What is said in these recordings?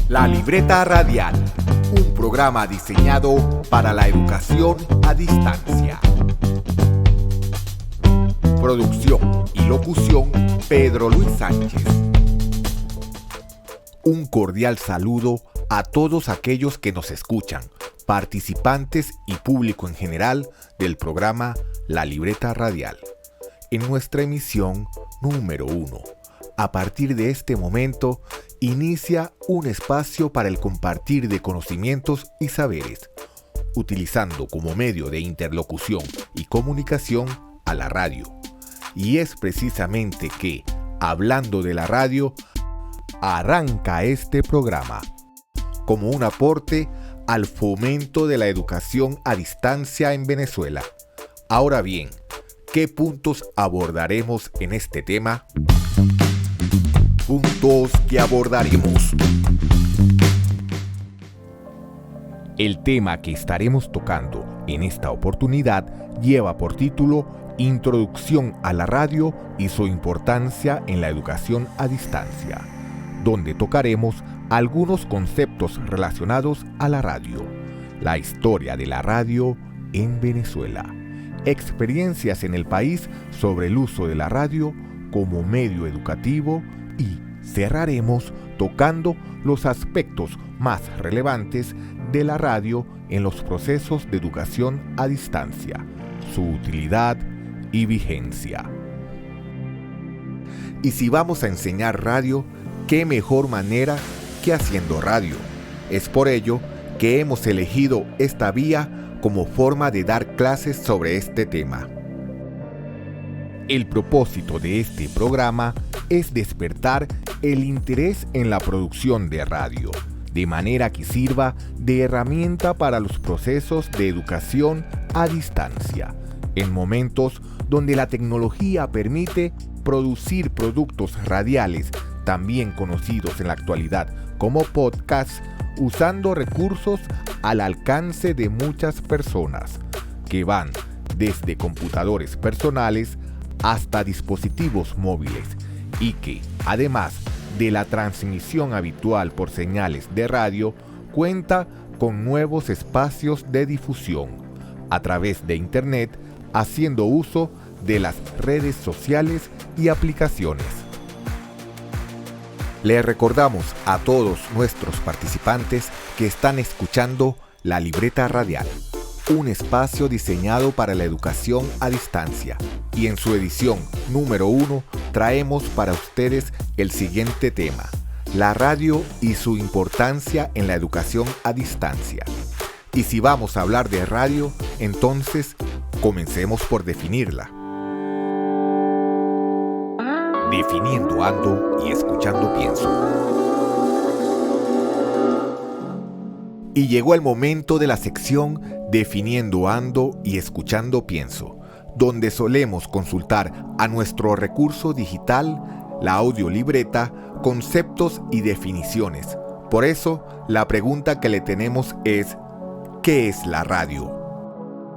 La Libreta Radial, un programa diseñado para la educación a distancia. Producción y locución, Pedro Luis Sánchez. Un cordial saludo a todos aquellos que nos escuchan, participantes y público en general del programa La Libreta Radial. En nuestra emisión número 1, a partir de este momento, inicia un espacio para el compartir de conocimientos y saberes, utilizando como medio de interlocución y comunicación a la radio. Y es precisamente que, hablando de la radio, arranca este programa como un aporte al fomento de la educación a distancia en Venezuela. Ahora bien, ¿qué puntos abordaremos en este tema? Puntos que abordaremos. El tema que estaremos tocando en esta oportunidad lleva por título Introducción a la radio y su importancia en la educación a distancia, donde tocaremos algunos conceptos relacionados a la radio, la historia de la radio en Venezuela, experiencias en el país sobre el uso de la radio como medio educativo y cerraremos tocando los aspectos más relevantes de la radio en los procesos de educación a distancia, su utilidad y vigencia. Y si vamos a enseñar radio, ¿qué mejor manera que haciendo radio? Es por ello que hemos elegido esta vía como forma de dar clases sobre este tema. El propósito de este programa es despertar el interés en la producción de radio, de manera que sirva de herramienta para los procesos de educación a distancia, en momentos donde la tecnología permite producir productos radiales, también conocidos en la actualidad como podcasts, usando recursos al alcance de muchas personas, que van desde computadores personales hasta dispositivos móviles, y que, además de la transmisión habitual por señales de radio, cuenta con nuevos espacios de difusión a través de Internet, haciendo uso de las redes sociales y aplicaciones. Les recordamos a todos nuestros participantes que están escuchando La Libreta Radial, un espacio diseñado para la educación a distancia, y en su edición número 1 traemos para ustedes el siguiente tema: la radio y su importancia en la educación a distancia. Y si vamos a hablar de radio, entonces comencemos por definirla. Definiendo ando y escuchando pienso. Y llegó el momento de la sección Definiendo ando y escuchando pienso, donde solemos consultar a nuestro recurso digital, la audiolibreta, conceptos y definiciones. Por eso, la pregunta que le tenemos es: ¿qué es la radio?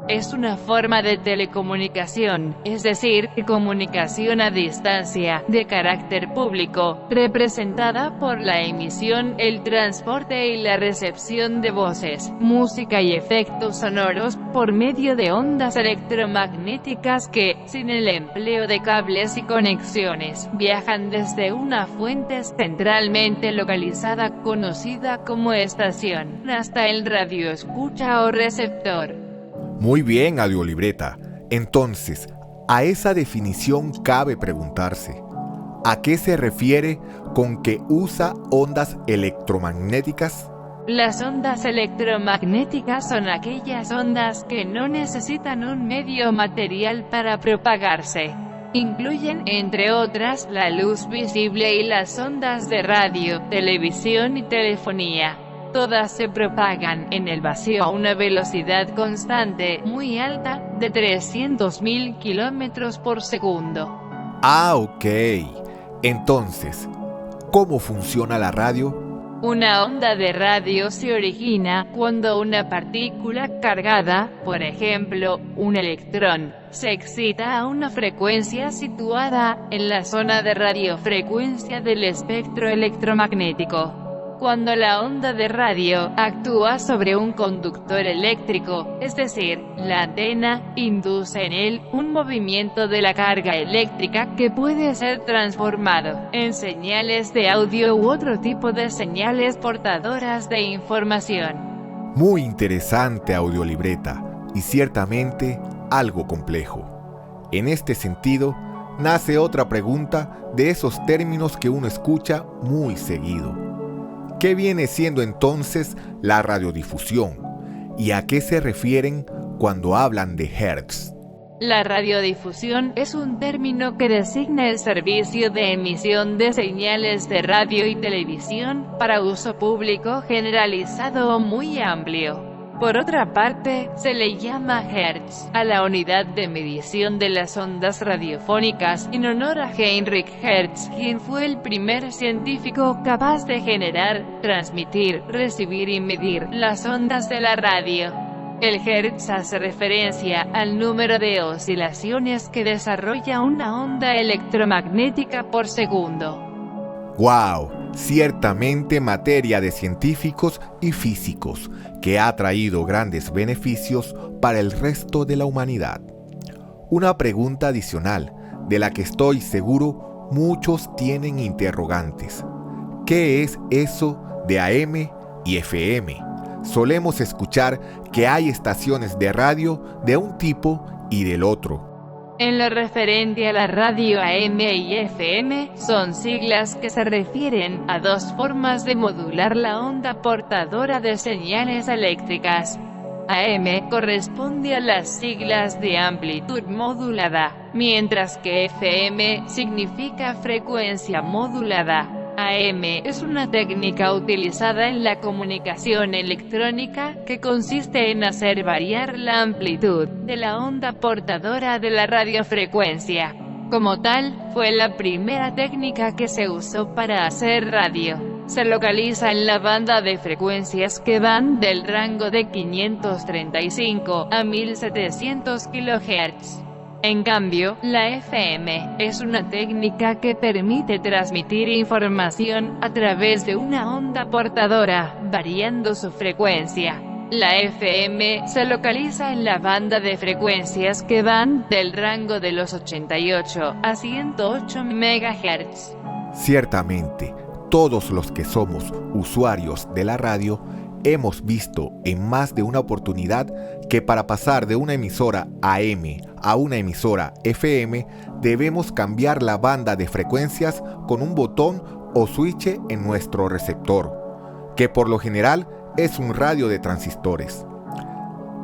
Es una forma de telecomunicación, es decir, comunicación a distancia, de carácter público, representada por la emisión, el transporte y la recepción de voces, música y efectos sonoros, por medio de ondas electromagnéticas que, sin el empleo de cables y conexiones, viajan desde una fuente centralmente localizada conocida como estación, hasta el radioescucha o receptor. Muy bien, audiolibreta. Entonces, a esa definición cabe preguntarse: ¿a qué se refiere con que usa ondas electromagnéticas? Las ondas electromagnéticas son aquellas ondas que no necesitan un medio material para propagarse. Incluyen, entre otras, la luz visible y las ondas de radio, televisión y telefonía. Todas se propagan en el vacío a una velocidad constante, muy alta, de 300.000 kilómetros por segundo. Ah, ok. Entonces, ¿cómo funciona la radio? Una onda de radio se origina cuando una partícula cargada, por ejemplo, un electrón, se excita a una frecuencia situada en la zona de radiofrecuencia del espectro electromagnético. Cuando la onda de radio actúa sobre un conductor eléctrico, es decir, la antena, induce en él un movimiento de la carga eléctrica que puede ser transformado en señales de audio u otro tipo de señales portadoras de información. Muy interesante, Audiolibreta, y ciertamente algo complejo. En este sentido, nace otra pregunta de esos términos que uno escucha muy seguido. ¿Qué viene siendo entonces la radiodifusión? ¿Y a qué se refieren cuando hablan de hertz? La radiodifusión es un término que designa el servicio de emisión de señales de radio y televisión para uso público generalizado o muy amplio. Por otra parte, se le llama hertz a la unidad de medición de las ondas radiofónicas en honor a Heinrich Hertz, quien fue el primer científico capaz de generar, transmitir, recibir y medir las ondas de la radio. El hertz hace referencia al número de oscilaciones que desarrolla una onda electromagnética por segundo. ¡Wow! Ciertamente materia de científicos y físicos que ha traído grandes beneficios para el resto de la humanidad. Una pregunta adicional, de la que estoy seguro muchos tienen interrogantes. ¿Qué es eso de AM y FM? Solemos escuchar que hay estaciones de radio de un tipo y del otro. En lo referente a la radio AM y FM, son siglas que se refieren a dos formas de modular la onda portadora de señales eléctricas. AM corresponde a las siglas de amplitud modulada, mientras que FM significa frecuencia modulada. AM es una técnica utilizada en la comunicación electrónica que consiste en hacer variar la amplitud de la onda portadora de la radiofrecuencia. Como tal, fue la primera técnica que se usó para hacer radio. Se localiza en la banda de frecuencias que van del rango de 535 a 1700 kHz. En cambio, la FM es una técnica que permite transmitir información a través de una onda portadora, variando su frecuencia. La FM se localiza en la banda de frecuencias que van del rango de los 88 a 108 MHz. Ciertamente, todos los que somos usuarios de la radio hemos visto en más de una oportunidad que para pasar de una emisora AM a una emisora FM debemos cambiar la banda de frecuencias con un botón o switch en nuestro receptor, que por lo general es un radio de transistores.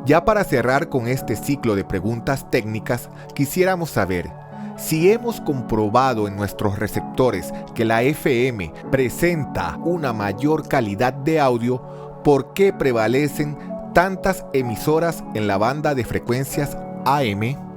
Ya para cerrar con este ciclo de preguntas técnicas, quisiéramos saber si hemos comprobado en nuestros receptores que la FM presenta una mayor calidad de audio. ¿Por qué prevalecen tantas emisoras en la banda de frecuencias AM?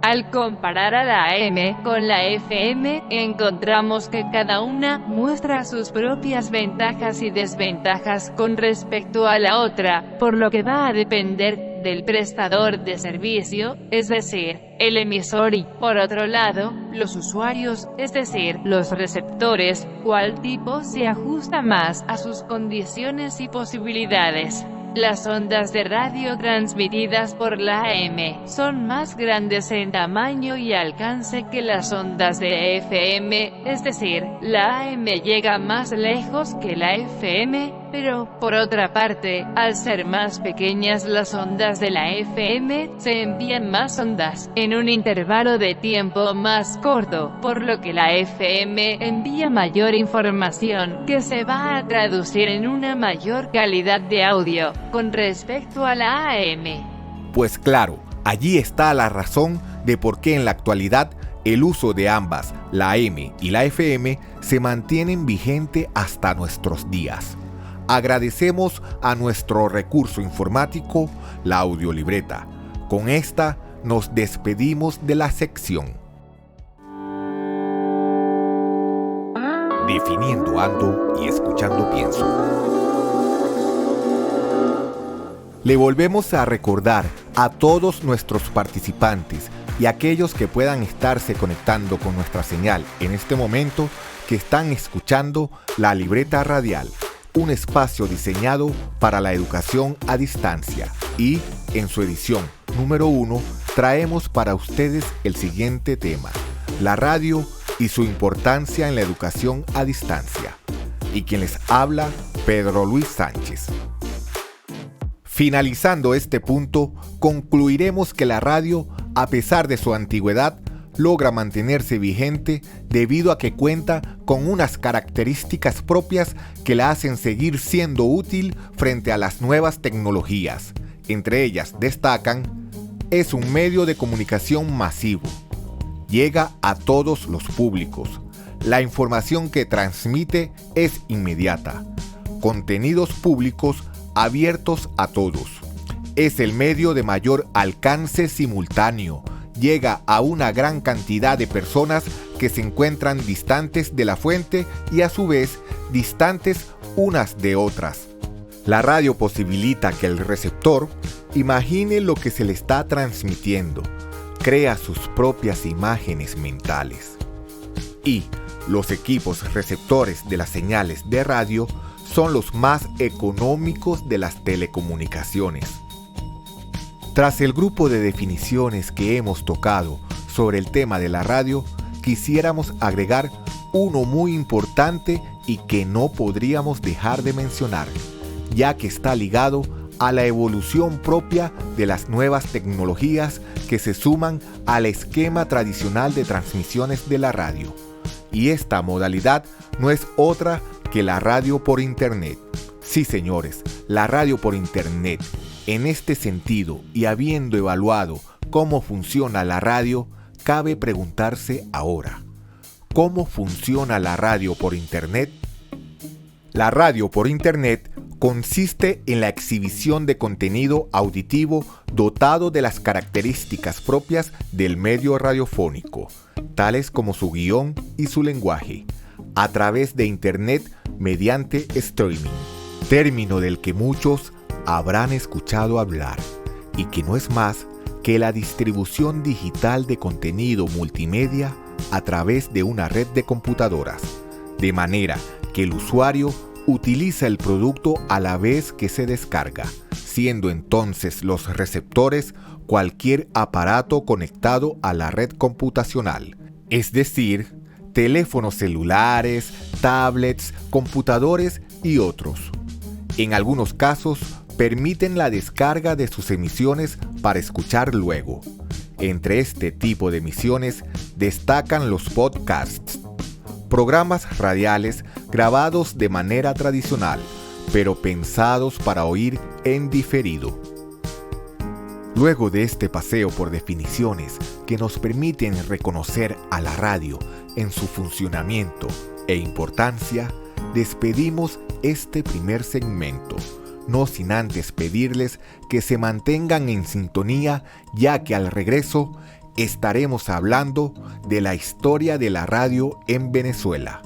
Al comparar a la AM con la FM, encontramos que cada una muestra sus propias ventajas y desventajas con respecto a la otra, por lo que va a depender del prestador de servicio, es decir, el emisor y, por otro lado, los usuarios, es decir, los receptores, cuál tipo se ajusta más a sus condiciones y posibilidades. Las ondas de radio transmitidas por la AM son más grandes en tamaño y alcance que las ondas de FM, es decir, la AM llega más lejos que la FM, pero, por otra parte, al ser más pequeñas las ondas de la FM, se envían más ondas en un intervalo de tiempo más corto, por lo que la FM envía mayor información que se va a traducir en una mayor calidad de audio con respecto a la AM. Pues claro, allí está la razón de por qué en la actualidad el uso de ambas, la AM y la FM, se mantienen vigente hasta nuestros días. Agradecemos a nuestro recurso informático, la audiolibreta. Con esta nos despedimos de la sección. Definiendo ando y escuchando pienso. Le volvemos a recordar a todos nuestros participantes y aquellos que puedan estarse conectando con nuestra señal en este momento que están escuchando la libreta radial, un espacio diseñado para la educación a distancia y, en su edición número 1, traemos para ustedes el siguiente tema: la radio y su importancia en la educación a distancia. Y quien les habla, Pedro Luis Sánchez. Finalizando este punto, concluiremos que la radio, a pesar de su antigüedad, logra mantenerse vigente debido a que cuenta con unas características propias que la hacen seguir siendo útil frente a las nuevas tecnologías. Entre ellas destacan: es un medio de comunicación masivo, llega a todos los públicos, la información que transmite es inmediata, contenidos públicos abiertos a todos, es el medio de mayor alcance simultáneo, llega a una gran cantidad de personas que se encuentran distantes de la fuente y a su vez distantes unas de otras. La radio posibilita que el receptor imagine lo que se le está transmitiendo, crea sus propias imágenes mentales. Y los equipos receptores de las señales de radio son los más económicos de las telecomunicaciones. Tras el grupo de definiciones que hemos tocado sobre el tema de la radio, quisiéramos agregar uno muy importante y que no podríamos dejar de mencionar, ya que está ligado a la evolución propia de las nuevas tecnologías que se suman al esquema tradicional de transmisiones de la radio. Y esta modalidad no es otra que la radio por Internet. Sí, señores, la radio por Internet. En este sentido, y habiendo evaluado cómo funciona la radio, cabe preguntarse ahora: ¿cómo funciona la radio por Internet? La radio por Internet consiste en la exhibición de contenido auditivo dotado de las características propias del medio radiofónico, tales como su guión y su lenguaje, a través de Internet mediante streaming, término del que muchos habrán escuchado hablar, y que no es más que la distribución digital de contenido multimedia a través de una red de computadoras, de manera que el usuario utiliza el producto a la vez que se descarga, siendo entonces los receptores cualquier aparato conectado a la red computacional, es decir, teléfonos celulares, tablets, computadores y otros. En algunos casos, permiten la descarga de sus emisiones para escuchar luego. Entre este tipo de emisiones destacan los podcasts, programas radiales grabados de manera tradicional, pero pensados para oír en diferido. Luego de este paseo por definiciones que nos permiten reconocer a la radio en su funcionamiento e importancia, despedimos este primer segmento, no sin antes pedirles que se mantengan en sintonía, ya que al regreso estaremos hablando de la historia de la radio en Venezuela.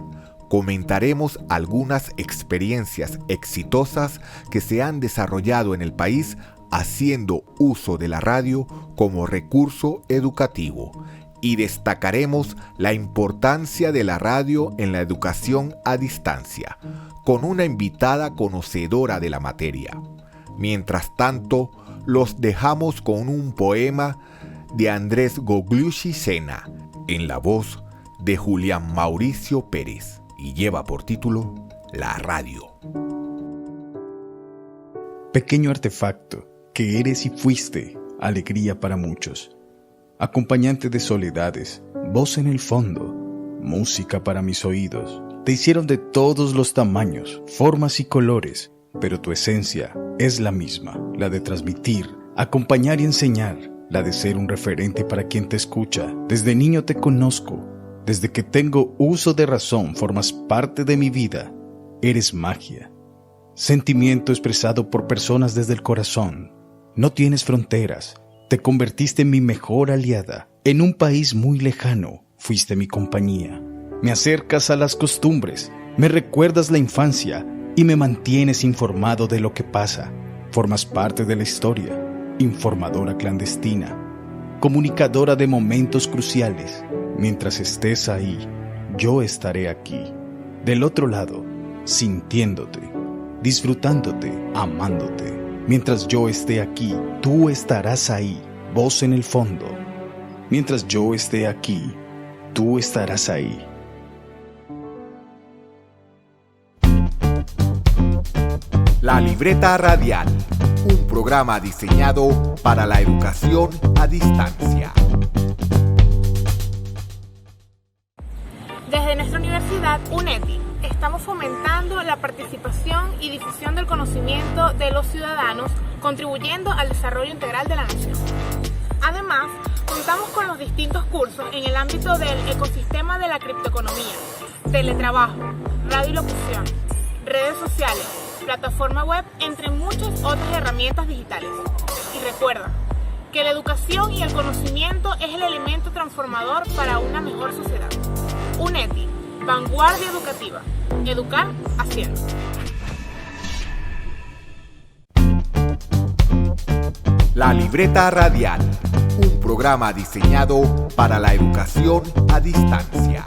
Comentaremos algunas experiencias exitosas que se han desarrollado en el país haciendo uso de la radio como recurso educativo, y destacaremos la importancia de la radio en la educación a distancia, con una invitada conocedora de la materia. Mientras tanto, los dejamos con un poema de Andrés Gogliushi Sena, en la voz de Julián Mauricio Pérez, y lleva por título La radio. Pequeño artefacto que eres y fuiste, alegría para muchos. Acompañante de soledades, voz en el fondo, música para mis oídos. Te hicieron de todos los tamaños, formas y colores, pero tu esencia es la misma, la de transmitir, acompañar y enseñar, la de ser un referente para quien te escucha. Desde niño te conozco, desde que tengo uso de razón formas parte de mi vida. Eres magia, sentimiento expresado por personas desde el corazón. No tienes fronteras, te convertiste en mi mejor aliada. En un país muy lejano, fuiste mi compañía. Me acercas a las costumbres, me recuerdas la infancia y me mantienes informado de lo que pasa. Formas parte de la historia, informadora clandestina, comunicadora de momentos cruciales. Mientras estés ahí, yo estaré aquí, del otro lado, sintiéndote. disfrutándote, amándote. Mientras yo esté aquí, tú estarás ahí, voz en el fondo. Mientras yo esté aquí, tú estarás ahí. La Libreta Radial, un programa diseñado para la educación a distancia. Desde nuestra universidad, UNETI, estamos fomentando la participación y difusión del conocimiento de los ciudadanos, contribuyendo al desarrollo integral de la nación. Además, contamos con los distintos cursos en el ámbito del ecosistema de la criptoeconomía, teletrabajo, radiolocución, redes sociales, plataforma web, entre muchas otras herramientas digitales. Y recuerda que la educación y el conocimiento es el elemento transformador para una mejor sociedad. UNETI, vanguardia educativa. Educar haciendo. La Libreta Radial, un programa diseñado para la educación a distancia.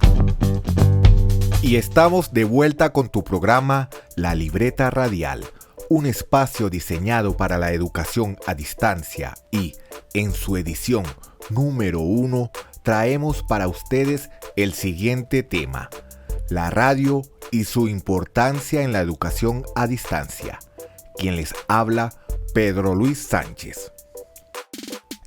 Y estamos de vuelta con tu programa La Libreta Radial, un espacio diseñado para la educación a distancia y, en su edición número 1, traemos para ustedes el siguiente tema: la radio y su importancia en la educación a distancia. Quien les habla, Pedro Luis Sánchez.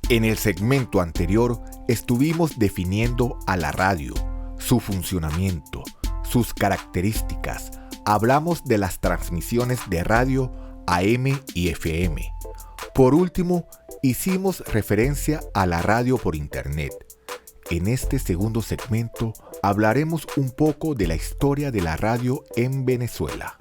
En el segmento anterior estuvimos definiendo a la radio, su funcionamiento, sus características. Hablamos de las transmisiones de radio AM y FM. Por último, hicimos referencia a la radio por internet. En este segundo segmento hablaremos un poco de la historia de la radio en Venezuela.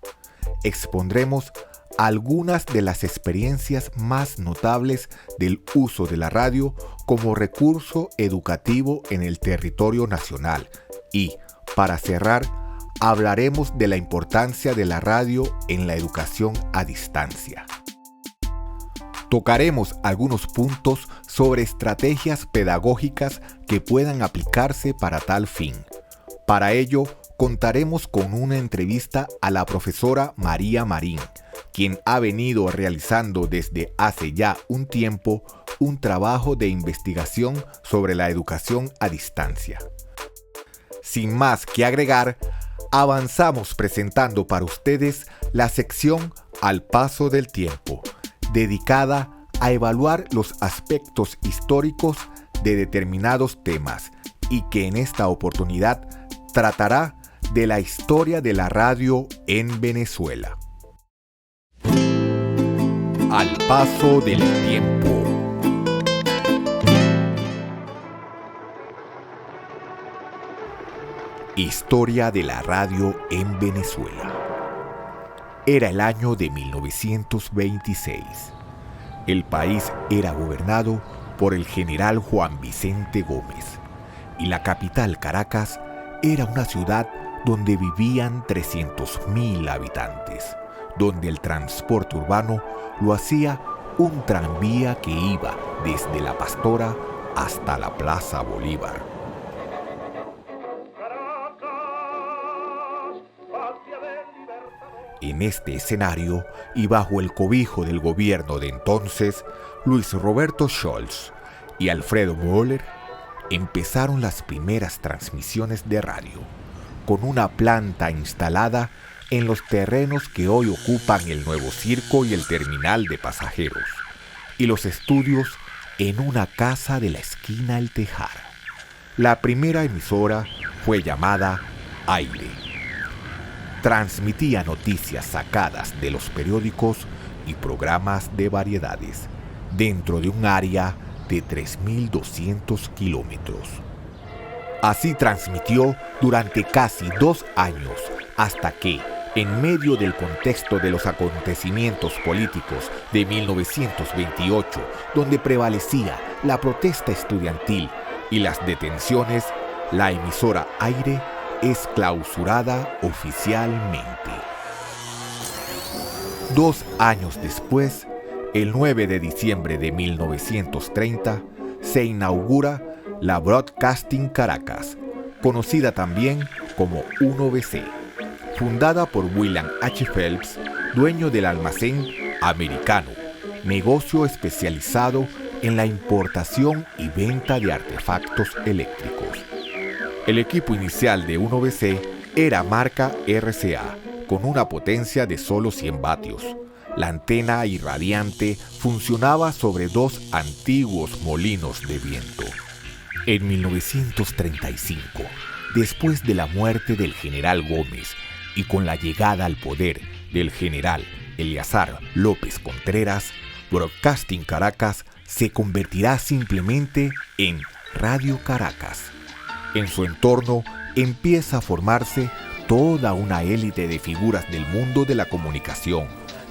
Expondremos algunas de las experiencias más notables del uso de la radio como recurso educativo en el territorio nacional y, para cerrar, hablaremos de la importancia de la radio en la educación a distancia. Tocaremos algunos puntos sobre estrategias pedagógicas que puedan aplicarse para tal fin. Para ello, contaremos con una entrevista a la profesora María Marín, quien ha venido realizando desde hace ya un tiempo un trabajo de investigación sobre la educación a distancia. Sin más que agregar, avanzamos presentando para ustedes la sección Al paso del tiempo, dedicada a evaluar los aspectos históricos de determinados temas y que en esta oportunidad tratará de la historia de la radio en Venezuela. Al paso del tiempo. Historia de la radio en Venezuela. Era el año de 1926. El país era gobernado por el general Juan Vicente Gómez y la capital, Caracas, era una ciudad donde vivían 300.000 habitantes, donde el transporte urbano lo hacía un tranvía que iba desde La Pastora hasta la Plaza Bolívar. En este escenario, y bajo el cobijo del gobierno de entonces, Luis Roberto Scholz y Alfredo Müller, empezaron las primeras transmisiones de radio, con una planta instalada en los terrenos que hoy ocupan el nuevo circo y el terminal de pasajeros, y los estudios en una casa de la esquina El Tejar. La primera emisora fue llamada Aire. Transmitía noticias sacadas de los periódicos y programas de variedades dentro de un área de 3.200 kilómetros. Así transmitió durante casi 2 años, hasta que, en medio del contexto de los acontecimientos políticos de 1928, donde prevalecía la protesta estudiantil y las detenciones, la emisora Aire es clausurada oficialmente. 2 años después, el 9 de diciembre de 1930, se inaugura la Broadcasting Caracas, conocida también como 1BC, fundada por William H. Phelps dueño del almacén Americano, negocio especializado en la importación y venta de artefactos eléctricos. El equipo inicial de 1BC era marca RCA, con una potencia de solo 100 vatios. La antena irradiante funcionaba sobre 2 antiguos molinos de viento. En 1935, después de la muerte del general Gómez y con la llegada al poder del general Eleazar López Contreras, Broadcasting Caracas se convertirá simplemente en Radio Caracas. En su entorno empieza a formarse toda una élite de figuras del mundo de la comunicación,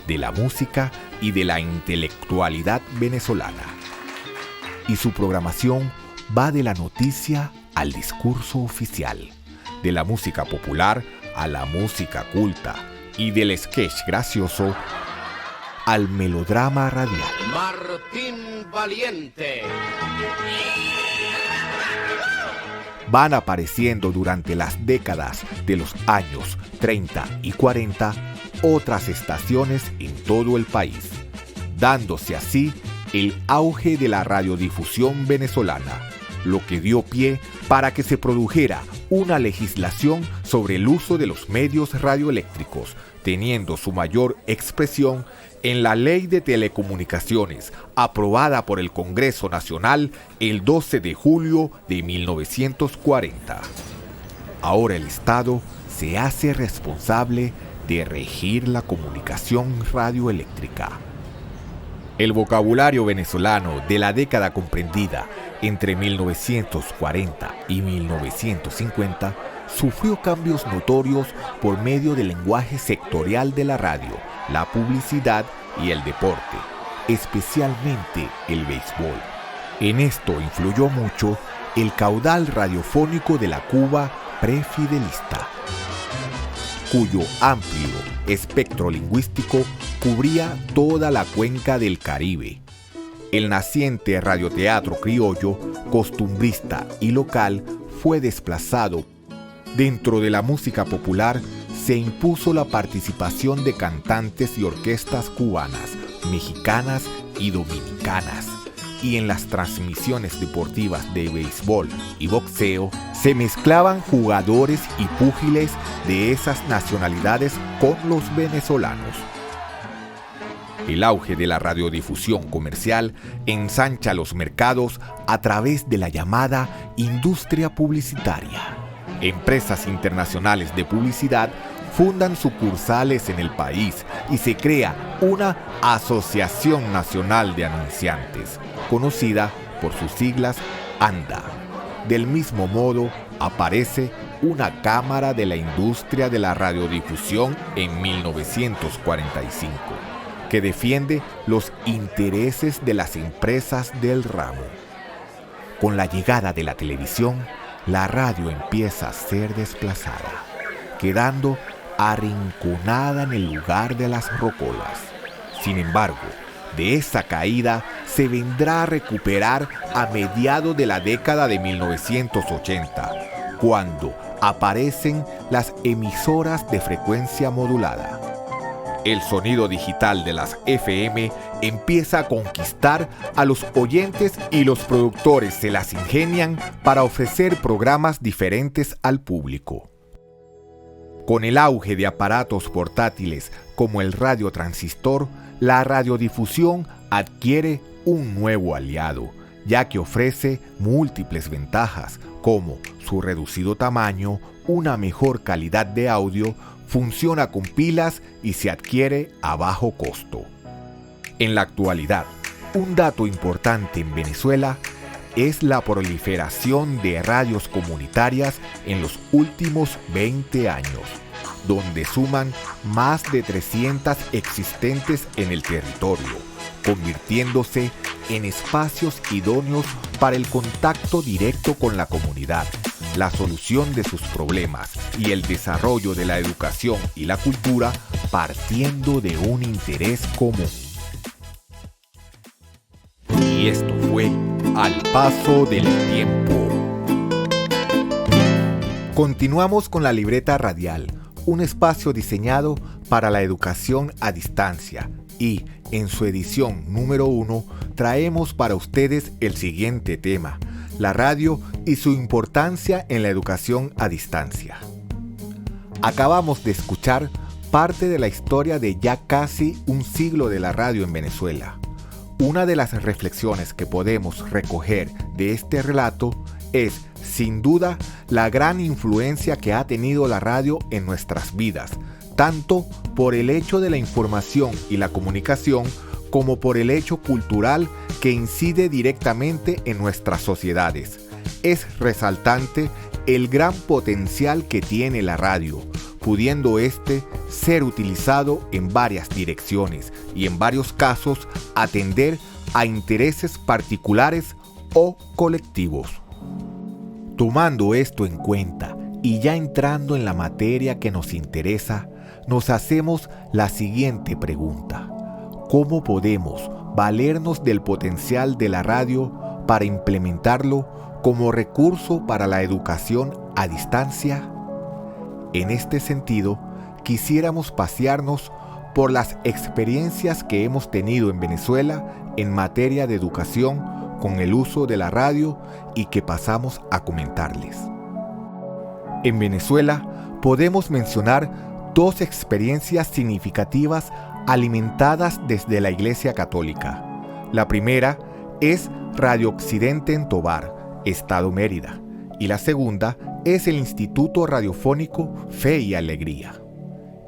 de la música y de la intelectualidad venezolana. Y su programación va de la noticia al discurso oficial, de la música popular a la música culta y del sketch gracioso al melodrama radial. Martín Valiente. Van apareciendo durante las décadas de los años 30 y 40 otras estaciones en todo el país, dándose así el auge de la radiodifusión venezolana, lo que dio pie para que se produjera una legislación sobre el uso de los medios radioeléctricos, teniendo su mayor expresión en la Ley de Telecomunicaciones, aprobada por el Congreso Nacional el 12 de julio de 1940. Ahora el Estado se hace responsable de regir la comunicación radioeléctrica. El vocabulario venezolano de la década comprendida entre 1940 y 1950 sufrió cambios notorios por medio del lenguaje sectorial de la radio, la publicidad y el deporte, especialmente el béisbol. En esto influyó mucho el caudal radiofónico de la Cuba prefidelista, cuyo amplio espectro lingüístico cubría toda la cuenca del Caribe. El naciente radioteatro criollo, costumbrista y local fue desplazado. Dentro de la música popular se impuso la participación de cantantes y orquestas cubanas, mexicanas y dominicanas. Y en las transmisiones deportivas de béisbol y boxeo se mezclaban jugadores y púgiles de esas nacionalidades con los venezolanos. El auge de la radiodifusión comercial ensancha los mercados a través de la llamada industria publicitaria. Empresas internacionales de publicidad fundan sucursales en el país y se crea una Asociación Nacional de Anunciantes, conocida por sus siglas ANDA. Del mismo modo, aparece una Cámara de la Industria de la Radiodifusión en 1945, que defiende los intereses de las empresas del ramo. Con la llegada de la televisión, la radio empieza a ser desplazada, quedando arrinconada en el lugar de las rocolas. Sin embargo, de esa caída se vendrá a recuperar a mediados de la década de 1980, cuando aparecen las emisoras de frecuencia modulada. El sonido digital de las FM empieza a conquistar a los oyentes y los productores se las ingenian para ofrecer programas diferentes al público. Con el auge de aparatos portátiles como el radiotransistor, la radiodifusión adquiere un nuevo aliado, ya que ofrece múltiples ventajas como su reducido tamaño, una mejor calidad de audio, funciona con pilas y se adquiere a bajo costo. En la actualidad, un dato importante en Venezuela es la proliferación de radios comunitarias en los últimos 20 años, donde suman más de 300 existentes en el territorio, convirtiéndose en espacios idóneos para el contacto directo con la comunidad, la solución de sus problemas y el desarrollo de la educación y la cultura partiendo de un interés común. Y esto fue Al Paso del Tiempo. Continuamos con la libreta radial, un espacio diseñado para la educación a distancia y en su edición número 1 traemos para ustedes el siguiente tema: la radio y su importancia en la educación a distancia. Acabamos de escuchar parte de la historia de ya casi un siglo de la radio en Venezuela. Una de las reflexiones que podemos recoger de este relato es, sin duda, la gran influencia que ha tenido la radio en nuestras vidas, tanto por el hecho de la información y la comunicación, como por el hecho cultural que incide directamente en nuestras sociedades. Es resaltante el gran potencial que tiene la radio, pudiendo ser utilizado en varias direcciones y en varios casos atender a intereses particulares o colectivos. Tomando esto en cuenta y ya entrando en la materia que nos interesa, nos hacemos la siguiente pregunta: ¿cómo podemos valernos del potencial de la radio para implementarlo como recurso para la educación a distancia? En este sentido, quisiéramos pasearnos por las experiencias que hemos tenido en Venezuela en materia de educación con el uso de la radio y que pasamos a comentarles. En Venezuela podemos mencionar dos experiencias significativas alimentadas desde la Iglesia Católica. La primera es Radio Occidente en Tovar, Estado Mérida, y la segunda es el Instituto Radiofónico Fe y Alegría.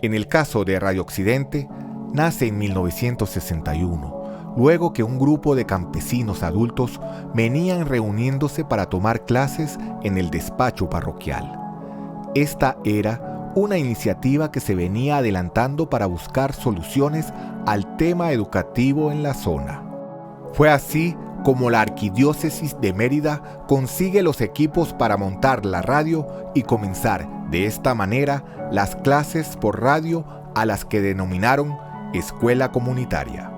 En el caso de Radio Occidente, nace en 1961, luego que un grupo de campesinos adultos venían reuniéndose para tomar clases en el despacho parroquial. Esta era una iniciativa que se venía adelantando para buscar soluciones al tema educativo en la zona. Fue así como la Arquidiócesis de Mérida consigue los equipos para montar la radio y comenzar de esta manera las clases por radio a las que denominaron Escuela Comunitaria.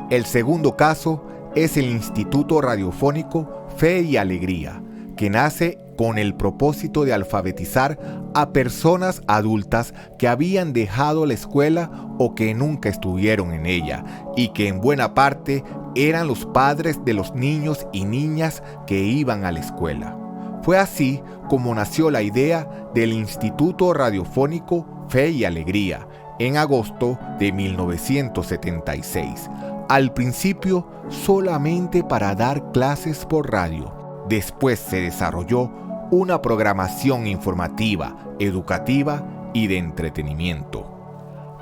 El segundo caso es el Instituto Radiofónico Fe y Alegría, que nace con el propósito de alfabetizar a personas adultas que habían dejado la escuela o que nunca estuvieron en ella y que en buena parte eran los padres de los niños y niñas que iban a la escuela. Fue así como nació la idea del Instituto Radiofónico Fe y Alegría en agosto de 1976, al principio solamente para dar clases por radio. Después se desarrolló una programación informativa, educativa y de entretenimiento.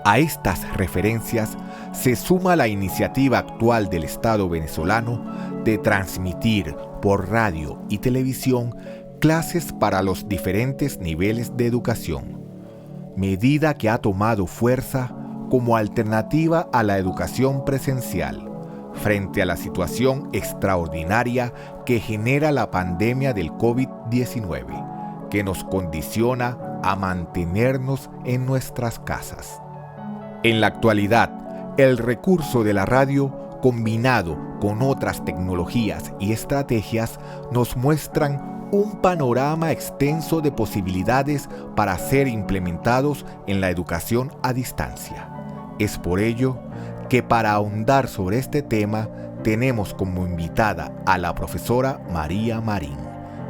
A estas referencias se suma la iniciativa actual del Estado venezolano de transmitir por radio y televisión clases para los diferentes niveles de educación, medida que ha tomado fuerza como alternativa a la educación presencial frente a la situación extraordinaria que genera la pandemia del COVID-19, que nos condiciona a mantenernos en nuestras casas. En la actualidad, el recurso de la radio, combinado con otras tecnologías y estrategias, nos muestran un panorama extenso de posibilidades para ser implementados en la educación a distancia. Es por ello que para ahondar sobre este tema tenemos como invitada a la profesora María Marín,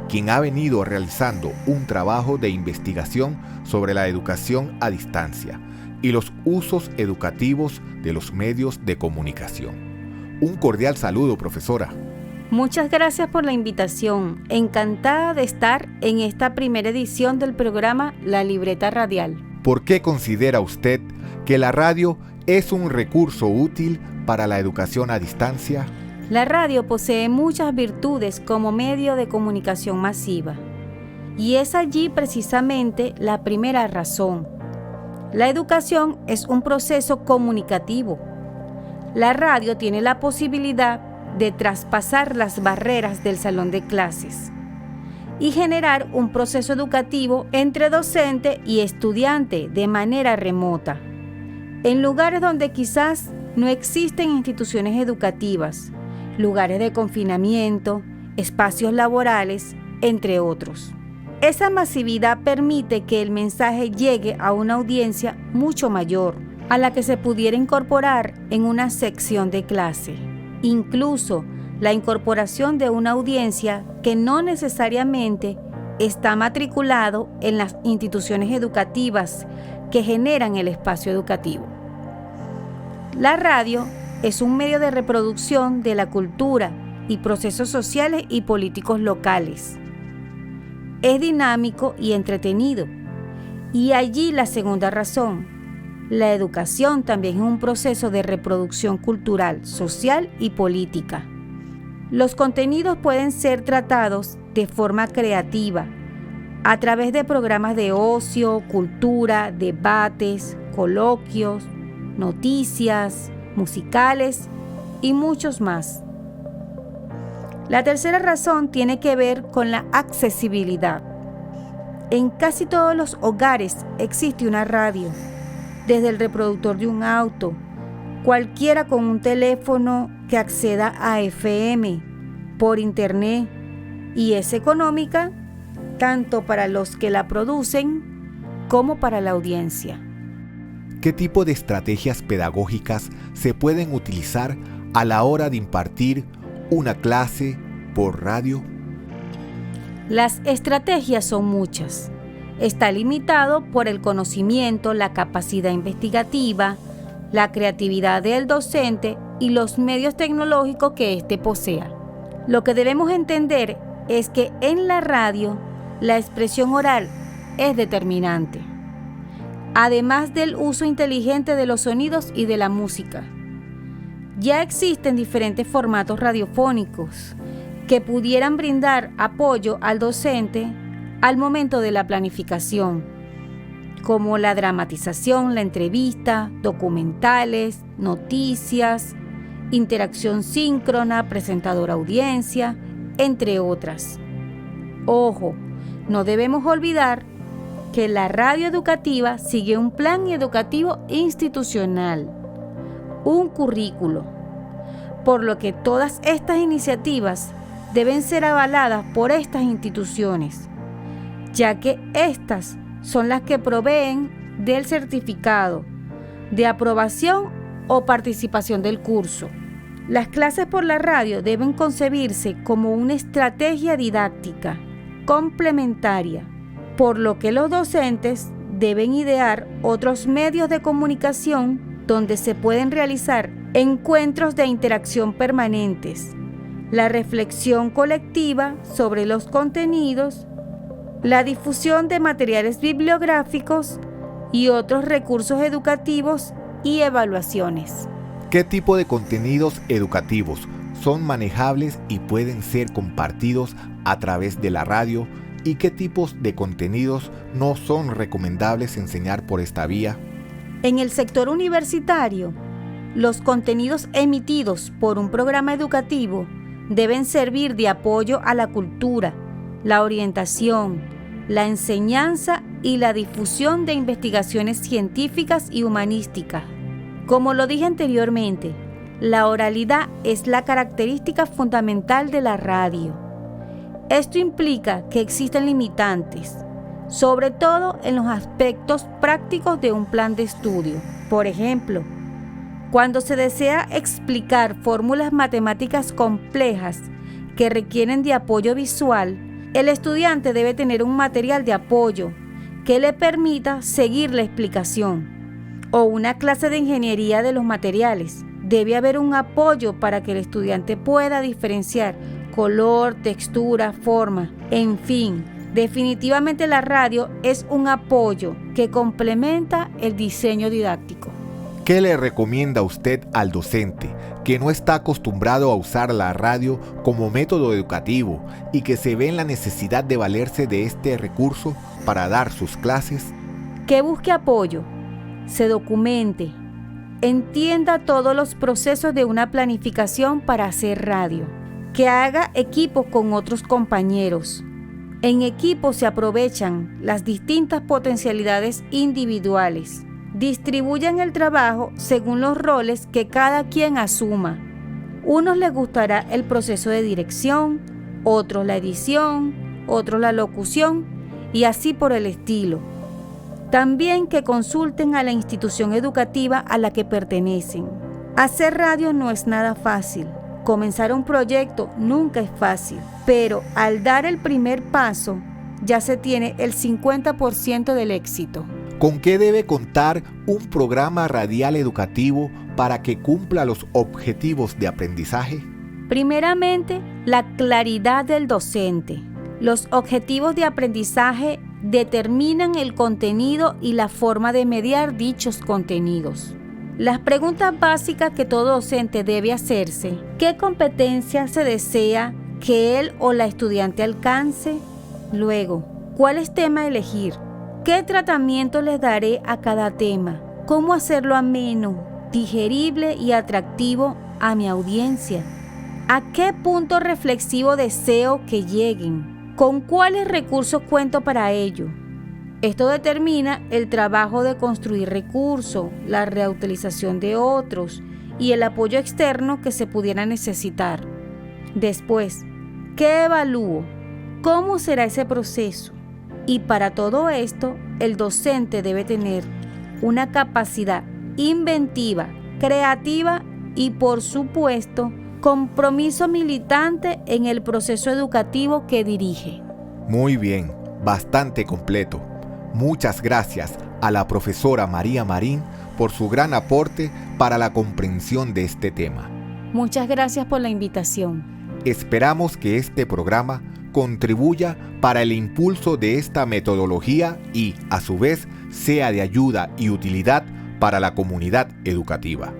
quien ha venido realizando un trabajo de investigación sobre la educación a distancia y los usos educativos de los medios de comunicación. Un cordial saludo, profesora. Muchas gracias por la invitación. Encantada de estar en esta primera edición del programa La Libreta Radial. ¿Por qué considera usted que la radio es un recurso útil para la educación a distancia? La radio posee muchas virtudes como medio de comunicación masiva. Y es allí precisamente la primera razón. La educación es un proceso comunicativo. La radio tiene la posibilidad de traspasar las barreras del salón de clases y generar un proceso educativo entre docente y estudiante de manera remota, en lugares donde quizás no existen instituciones educativas, lugares de confinamiento, espacios laborales, entre otros. Esa masividad permite que el mensaje llegue a una audiencia mucho mayor, a la que se pudiera incorporar en una sección de clase. Incluso la incorporación de una audiencia que no necesariamente está matriculado en las instituciones educativas que generan el espacio educativo. La radio es un medio de reproducción de la cultura y procesos sociales y políticos locales. Es dinámico y entretenido. Y allí la segunda razón. La educación también es un proceso de reproducción cultural, social y política. Los contenidos pueden ser tratados de forma creativa, a través de programas de ocio, cultura, debates, coloquios, noticias, musicales y muchos más. La tercera razón tiene que ver con la accesibilidad. En casi todos los hogares existe una radio, desde el reproductor de un auto, cualquiera con un teléfono que acceda a FM, por internet, y es económica tanto para los que la producen como para la audiencia. ¿Qué tipo de estrategias pedagógicas se pueden utilizar a la hora de impartir una clase por radio? Las estrategias son muchas. Está limitado por el conocimiento, la capacidad investigativa, la creatividad del docente y los medios tecnológicos que éste posea. Lo que debemos entender es que en la radio la expresión oral es determinante, además del uso inteligente de los sonidos y de la música. Ya existen diferentes formatos radiofónicos que pudieran brindar apoyo al docente al momento de la planificación, como la dramatización, la entrevista, documentales, noticias, interacción síncrona, presentador-audiencia, entre otras. Ojo, no debemos olvidar que la radio educativa sigue un plan educativo institucional, un currículo, por lo que todas estas iniciativas deben ser avaladas por estas instituciones, ya que estas son las que proveen del certificado de aprobación o participación del curso. Las clases por la radio deben concebirse como una estrategia didáctica complementaria, por lo que los docentes deben idear otros medios de comunicación donde se pueden realizar encuentros de interacción permanentes, la reflexión colectiva sobre los contenidos, la difusión de materiales bibliográficos y otros recursos educativos y evaluaciones. ¿Qué tipo de contenidos educativos son manejables y pueden ser compartidos a través de la radio? ¿Y qué tipos de contenidos no son recomendables enseñar por esta vía? En el sector universitario, los contenidos emitidos por un programa educativo deben servir de apoyo a la cultura, la orientación, la enseñanza y la difusión de investigaciones científicas y humanísticas. Como lo dije anteriormente, la oralidad es la característica fundamental de la radio. Esto implica que existen limitantes, sobre todo en los aspectos prácticos de un plan de estudio. Por ejemplo, cuando se desea explicar fórmulas matemáticas complejas que requieren de apoyo visual, el estudiante debe tener un material de apoyo que le permita seguir la explicación. O una clase de ingeniería de los materiales. Debe haber un apoyo para que el estudiante pueda diferenciar color, textura, forma, en fin. Definitivamente la radio es un apoyo que complementa el diseño didáctico. ¿Qué le recomienda usted al docente que no está acostumbrado a usar la radio como método educativo y que se ve en la necesidad de valerse de este recurso para dar sus clases? Que busque apoyo, se documente, entienda todos los procesos de una planificación para hacer radio, que haga equipo con otros compañeros. En equipo se aprovechan las distintas potencialidades individuales. Distribuyan el trabajo según los roles que cada quien asuma. Unos les gustará el proceso de dirección, otros la edición, otros la locución y así por el estilo. También que consulten a la institución educativa a la que pertenecen. Hacer radio no es nada fácil. Comenzar un proyecto nunca es fácil, pero al dar el primer paso, ya se tiene el 50% del éxito. ¿Con qué debe contar un programa radial educativo para que cumpla los objetivos de aprendizaje? Primeramente, la claridad del docente. Los objetivos de aprendizaje determinan el contenido y la forma de mediar dichos contenidos. Las preguntas básicas que todo docente debe hacerse: ¿qué competencias se desea que él o la estudiante alcance? Luego, ¿cuál es tema elegir? ¿Qué tratamiento les daré a cada tema? ¿Cómo hacerlo ameno, digerible y atractivo a mi audiencia? ¿A qué punto reflexivo deseo que lleguen? ¿Con cuáles recursos cuento para ello? Esto determina el trabajo de construir recursos, la reutilización de otros y el apoyo externo que se pudiera necesitar. Después, ¿qué evalúo? ¿Cómo será ese proceso? Y para todo esto, el docente debe tener una capacidad inventiva, creativa y, por supuesto, compromiso militante en el proceso educativo que dirige. Muy bien, bastante completo. Muchas gracias a la profesora María Marín por su gran aporte para la comprensión de este tema. Muchas gracias por la invitación. Esperamos que este programa contribuya para el impulso de esta metodología y, a su vez, sea de ayuda y utilidad para la comunidad educativa.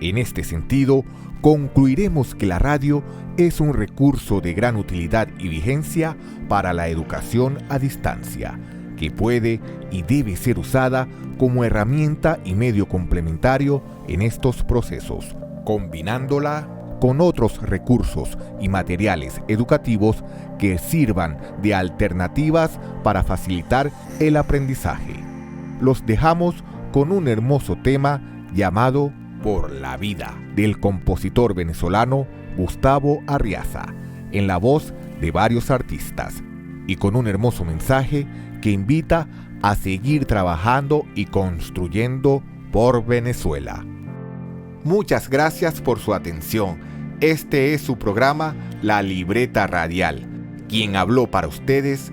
En este sentido, concluiremos que la radio es un recurso de gran utilidad y vigencia para la educación a distancia, que puede y debe ser usada como herramienta y medio complementario en estos procesos, combinándola con otros recursos y materiales educativos que sirvan de alternativas para facilitar el aprendizaje. Los dejamos con un hermoso tema llamado Por la Vida, del compositor venezolano Gustavo Arriaza, en la voz de varios artistas, y con un hermoso mensaje que invita a seguir trabajando y construyendo por Venezuela. Muchas gracias por su atención. Este es su programa La Libreta Radial. Quien habló para ustedes,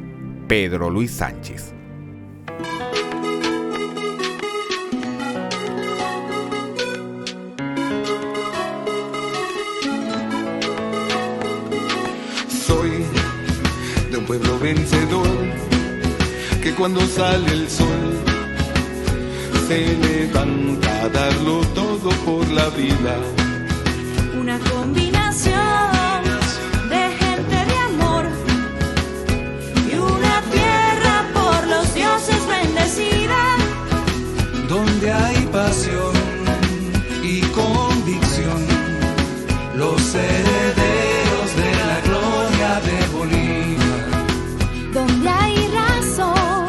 Pedro Luis Sánchez. Soy de un pueblo vencedor, que cuando sale el sol se levanta a darlo todo por la vida. Una combinación de gente de amor y una tierra por los dioses bendecida, donde hay pasión y convicción, los herederos de la gloria de Bolívar, donde hay razón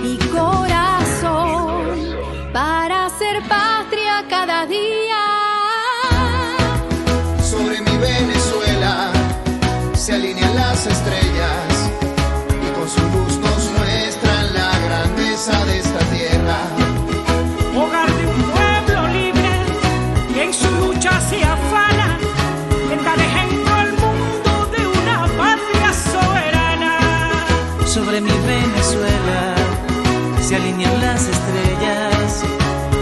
y corazón para hacer patria cada día. Sobre mi Venezuela se alinean las estrellas y con su luz nos muestran la grandeza de esta tierra. Hogar de un pueblo libre que en su lucha se afana en dar ejemplo al mundo de una patria soberana. Sobre mi Venezuela se alinean las estrellas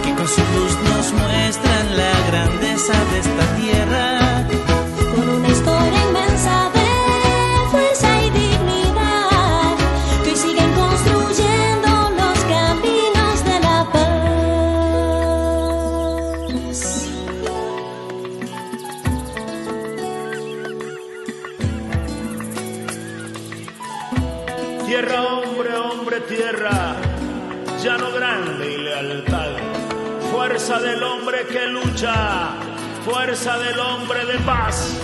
que con su luz nos muestran la grandeza de esta tierra. Con una historia inmensa de fuerza y dignidad, que hoy siguen construyendo los caminos de la paz. Tierra, hombre, hombre, tierra, llano grande y lealtad, fuerza del hombre que lucha, fuerza del hombre de paz,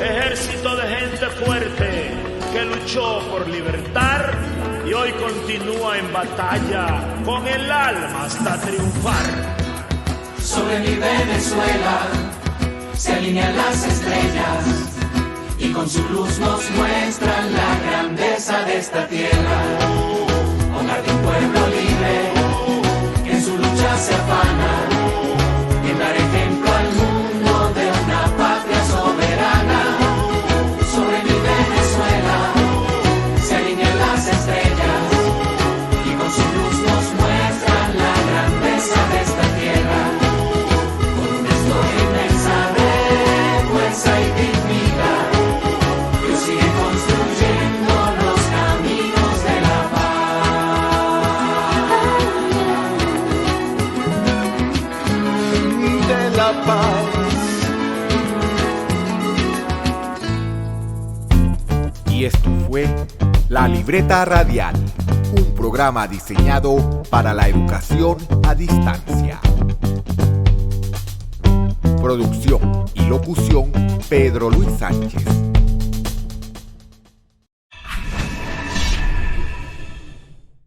ejército de gente fuerte que luchó por libertad y hoy continúa en batalla con el alma hasta triunfar. Sobre mi Venezuela se alinean las estrellas y con su luz nos muestran la grandeza de esta tierra. Hogar de un pueblo libre, que en su lucha se afana, en dar ejemplo al mundo de una patria soberana. Sobre mi Venezuela se alinean las estrellas y con su luz nos muestran la grandeza de esta tierra. Con una historia inmensa de fuerza y dignidad, que sigue construyendo los caminos de la paz. De la paz. Y esto fue La Libreta Radial, un programa diseñado para la educación a distancia. Producción y locución, Pedro Luis Sánchez.